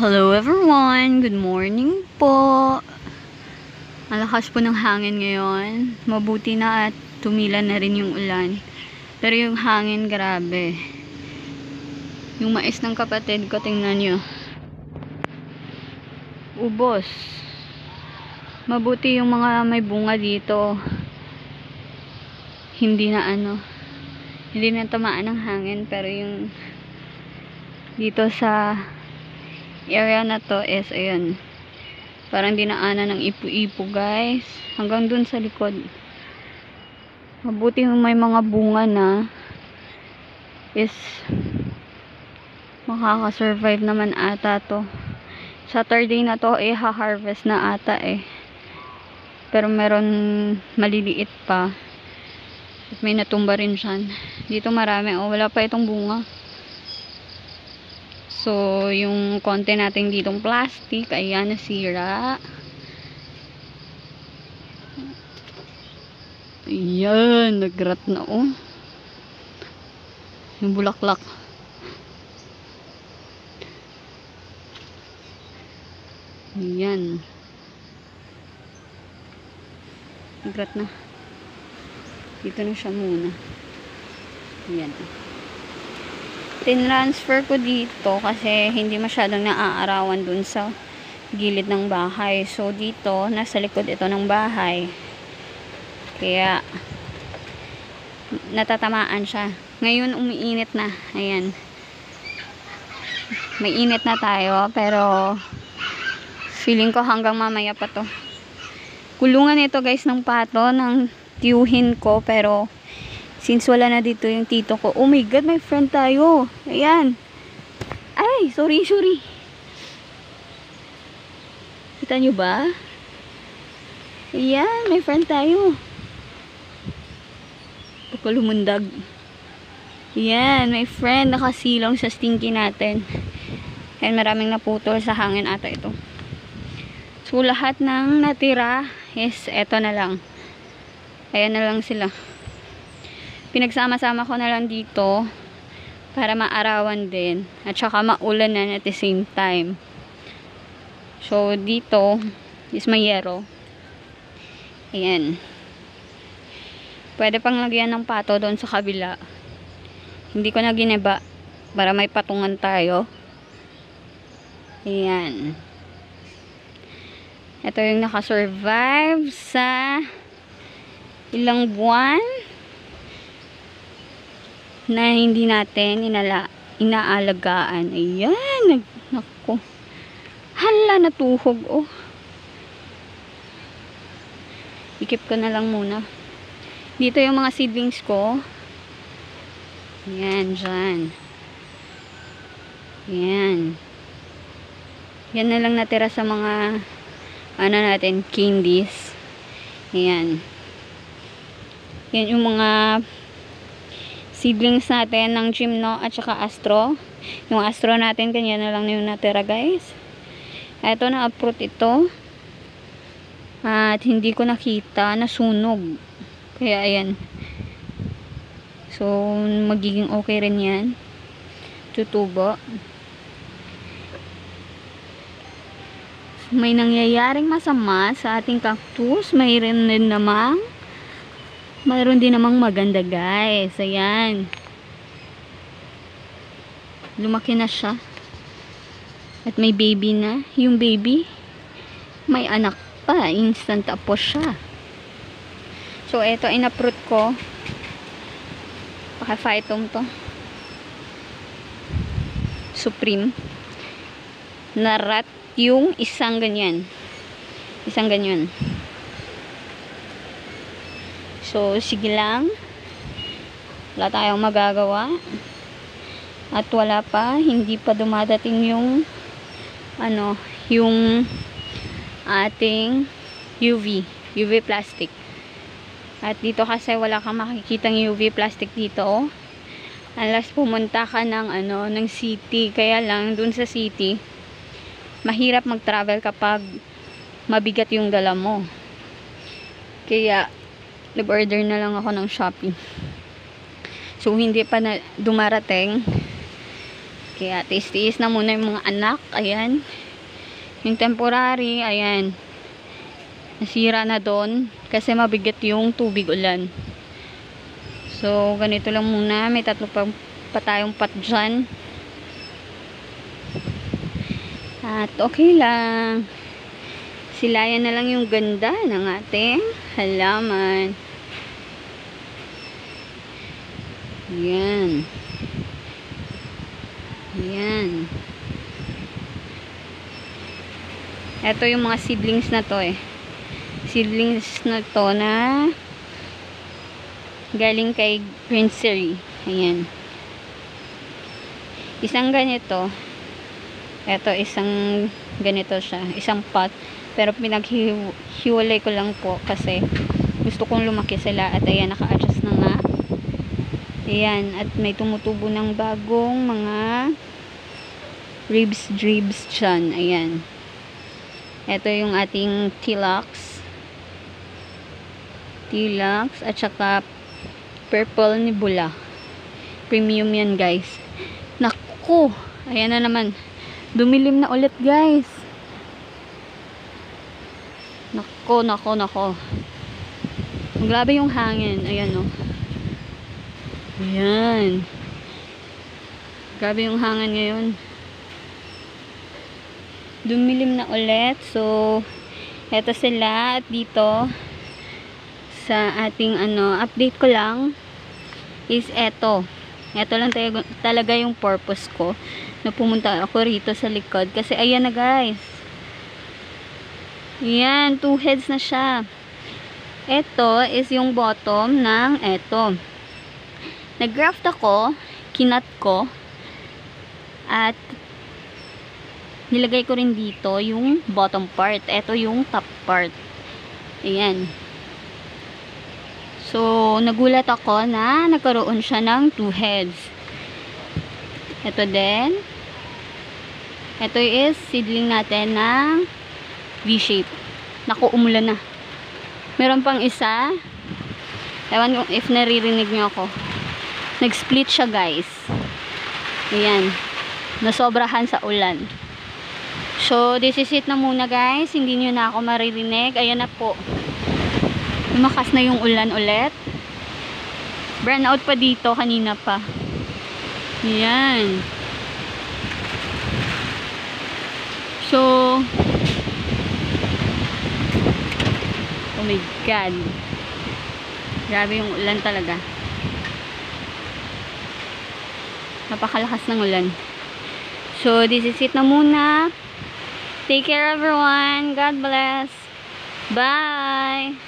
Hello everyone! Good morning po! Ang lakas po ng hangin ngayon. Mabuti na at tumila na rin yung ulan. Pero yung hangin, grabe. Yung mais ng kapatid ko, tingnan nyo. Ubos. Mabuti yung mga may bunga dito. Hindi na tamaan ng hangin. Pero yung dito sa area na to is ayun, parang dinaanan ng ipo-ipo guys, hanggang dun sa likod. Mabuti yung may mga bunga na is makaka-survive naman ata to. Saturday na to ha-harvest na ata pero meron maliliit pa at may natumba rin siyan. Dito marami, wala pa itong bunga. So, yung konti natin ditong plastic, ayan, nasira. Ayan, nagrat na, yung bulaklak. Ayan. Nagrat na. Dito na siya muna. Ayan. Tinransfer ko dito kasi hindi masyadong naaarawan dun sa gilid ng bahay. So dito, nasa likod ito ng bahay. Kaya natatamaan siya. Ngayon umiinit na. Ayan. May init na tayo pero feeling ko hanggang mamaya pa to. Kulungan ito guys ng pato ng tiyuhin ko, pero since wala na dito yung tito ko, oh my god, may friend tayo. Ayan. Ay, sorry. Kita nyo ba? Ayan, may friend tayo. Pagkalumundag. Ayan, may friend. Nakasilong sa stinky natin. Ayan, maraming naputol sa hangin ata ito. So, lahat ng natira is eto na lang. Ayan na lang sila. Pinagsama-sama ko na lang dito para maarawan din at saka maulanan at the same time. So dito is may yero. Ayan. Pwede pang lagyan ng pato doon sa kabila. Hindi ko na giniba para may patungan tayo. Ayan. Ito yung nakasurvive sa ilang buwan na hindi natin inaalagaan. Ayan, naku. Hala, natuhog, Ikip ko na lang muna. Dito yung mga seedlings ko. Ayan, dyan. Ayan. Yan na lang natira sa mga natin, candies. Ayan. Yan yung mga seedlings natin ng Gymno at saka Astro. Yung Astro natin, kanya na lang yung natira guys. Ito, na-uproot ito. At hindi ko nakita, nasunog. Kaya ayan. So, magiging okay rin yan. Tutubo. May nangyayaring masama sa ating cactus. Mayroon din namang maganda guys. Ayan. Lumaki na siya. At may baby na. Yung baby, may anak pa. Instant apo siya. So, ito, in-uproot ko. Paka-phytum to. Supreme. Narat yung isang ganyan. Isang ganyan. So, sige lang. Wala tayong magagawa. At wala pa. Hindi pa dumadating yung yung ating UV plastic. At dito kasi wala kang makikitang UV plastic dito. Unless pumunta ka ng city. Kaya lang, dun sa city, mahirap mag-travel kapag mabigat yung dala mo. Kaya, nag-order na lang ako ng Shopee. So, hindi pa na dumarating. Kaya tiis-tiis na muna yung mga anak. Ayan. Yung temporary, ayan. Nasira na doon. Kasi mabigat yung tubig ulan. So, ganito lang muna. May tatlo pa tayong pot dyan. At okay lang. Silayan na lang yung ganda ng ating halaman. Ayan. Ayan. Ito yung mga seedlings na to eh. Seedlings na to na galing kay Greensery. Ayan. Isang ganito. Ito, isang ganito siya. Isang pot. Pero pinaghiwalay ko lang po kasi gusto kong lumaki sila. At ayan, naka-adjust na nga. Ayan. At may tumutubo ng bagong mga ribs dyan. Ayan. Ito yung ating Tilax. At saka Purple Nebula. Premium yan, guys. Naku! Ayan na naman. Dumilim na ulit, guys. Nako. Grabe yung hangin. Ayan, oh. Ayan. Grabe yung hangin ngayon. Dumilim na ulit. So, eto sila. At dito, sa ating update ko lang, is eto. Eto lang talaga yung purpose ko na pumunta ako rito sa likod. Kasi ayan na, guys. Ayan, 2 heads na siya. Ito is yung bottom ng eto. Nag-graft ako, kinat ko, at nilagay ko rin dito yung bottom part. Ito yung top part. Ayan. So, nagulat ako na nagkaroon siya ng 2 heads. Ito din. Ito is seedling natin ng V-shape. Naku, umulan na. Meron pang isa. Ewan kung if naririnig nyo ako. Nag-split siya, guys. Ayan. Nasobrahan sa ulan. So, this is it na muna, guys. Hindi nyo na ako maririnig. Ayan na po. Lumakas na yung ulan ulit. Burnout pa dito kanina pa. Ayan. So, oh my God. Grabe yung ulan talaga. Napakalakas ng ulan. So, this is it na muna. Take care, everyone. God bless. Bye.